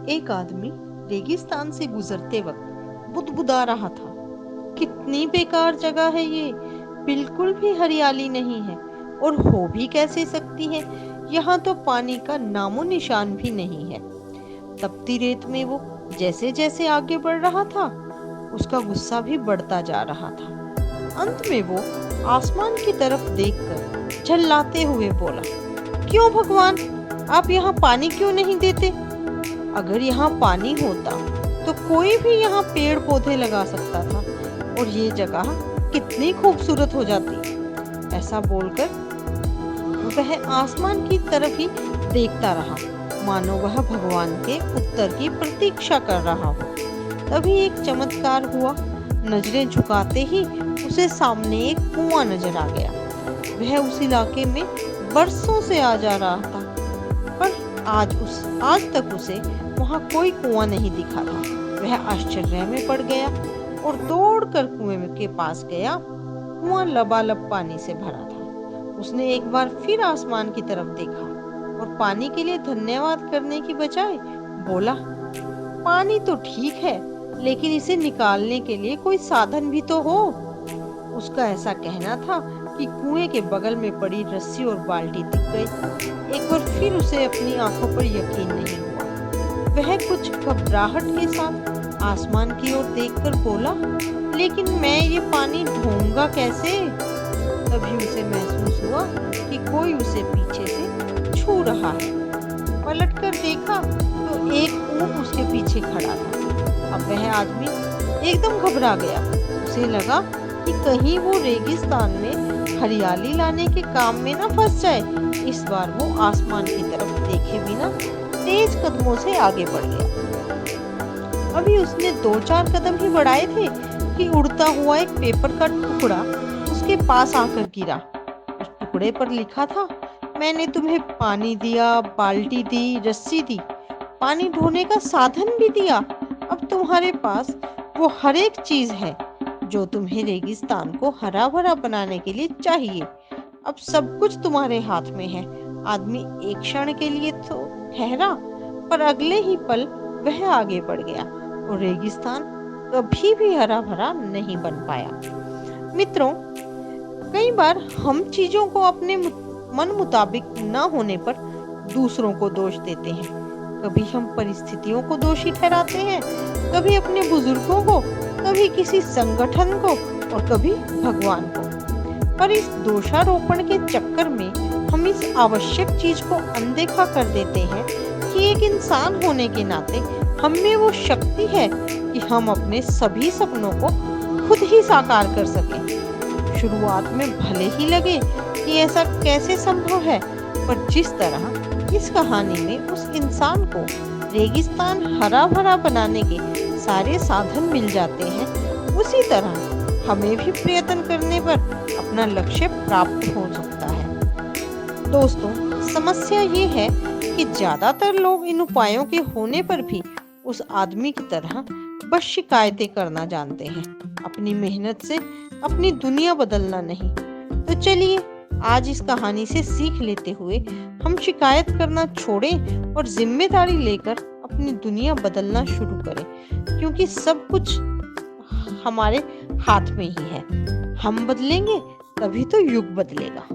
एक आदमी रेगिस्तान से गुजरते वक्त बुदबुदा रहा था। कितनी बेकार जगह है ये, बिल्कुल भी हरियाली नहीं है और हो भी कैसे सकती है। यहाँ तो पानी का नामो निशान भी नहीं है। तपती रेत में वो जैसे जैसे आगे बढ़ रहा था, उसका गुस्सा भी बढ़ता जा रहा था। अंत में वो आसमान की तरफ देखकर झल्लाते हुए बोला, क्यों भगवान, आप यहाँ पानी क्यों नहीं देते? अगर यहाँ पानी होता तो कोई भी यहाँ पेड़ पौधे लगा सकता था और ये जगह कितनी खूबसूरत हो जाती। ऐसा बोलकर वह आसमान की तरफ ही देखता रहा, मानो वह भगवान के उत्तर की प्रतीक्षा कर रहा हो। तभी एक चमत्कार हुआ। नजरें झुकाते ही उसे सामने एक कुआं नजर आ गया। वह उस इलाके में बरसों से आ जा रहा था, पर आज तक उसे वहां कोई कुआं नहीं दिखा था। वह आश्चर्य में पड़ गया और दौड़कर कुएं के पास गया। कुआं लबालब पानी से भरा था। उसने एक बार फिर आसमान की तरफ देखा और पानी के लिए धन्यवाद करने की बजाय बोला, पानी तो ठीक है, लेकिन इसे निकालने के लिए कोई साधन भी तो हो। उसका ऐसा कहना था कि कुएं के बगल में पड़ी रस्सी और बाल्टी दिख गई। एक बार फिर उसे अपनी आंखों पर यकीन नहीं हुआ। वह कुछ घबराहट के साथ आसमान की ओर देखकर बोला, लेकिन मैं ये पानी ढूंढूंगा कैसे? तभी उसे महसूस हुआ कि कोई उसे पीछे से छू रहा है। पलटकर देखा तो एक ऊंट उसके पीछे खड़ा था। अब वह आदमी एकदम घबरा गया। उसे लगा कि कहीं वो रेगिस्तान में हरियाली लाने के काम में ना फंस जाए। इस बार वो आसमान की तरफ देखे बिना तेज कदमों से आगे बढ़ गया। अभी उसने 2-4 कदम ही बढ़ाए थे कि उड़ता हुआ एक पेपर का टुकड़ा उसके पास आकर गिरा। उस टुकड़े पर लिखा था, मैंने तुम्हें पानी दिया, बाल्टी दी, रस्सी दी, पानी ढोने का साधन भी दिया। अब तुम्हारे पास वो हर एक चीज है जो तुम्हें रेगिस्तान को हरा भरा बनाने के लिए चाहिए। अब सब कुछ तुम्हारे हाथ में है। आदमी एक क्षण के लिए तो ठहरा, पर अगले ही पल वह आगे बढ़ गया और रेगिस्तान कभी भी हरा भरा नहीं बन पाया। मित्रों, कई बार हम चीजों को अपने मन मुताबिक न होने पर दूसरों को दोष देते हैं। कभी हम परिस्थितियों को दोषी ठहराते हैं, कभी अपने बुजुर्गों को, कभी किसी संगठन को और कभी भगवान को। पर इस दोषारोपण के चक्कर में हम इस आवश्यक चीज को अनदेखा कर देते हैं कि एक इंसान होने के नाते हम में वो शक्ति है कि हम अपने सभी सपनों को खुद ही साकार कर सकें। शुरुआत में भले ही लगे कि ऐसा कैसे संभव है, पर जिस तरह इस कहानी में उस इंसान को रेगिस्तान हरा भरा बनाने के सारे साधन मिल जाते हैं, उसी तरह हमें भी प्रयत्न करने पर अपना लक्ष्य प्राप्त हो सकता है। दोस्तों, समस्या ये है कि ज्यादातर लोग इन उपायों के होने पर भी उस आदमी की तरह बस शिकायतें करना जानते हैं, अपनी मेहनत से अपनी दुनिया बदलना नहीं। तो चलिए, आज इस कहानी से सीख लेते हुए हम शिकायत करना छोड़ें और जिम्मेदारी लेकर अपनी दुनिया बदलना शुरू करें, क्योंकि सब कुछ हमारे हाथ में ही है। हम बदलेंगे तभी तो युग बदलेगा।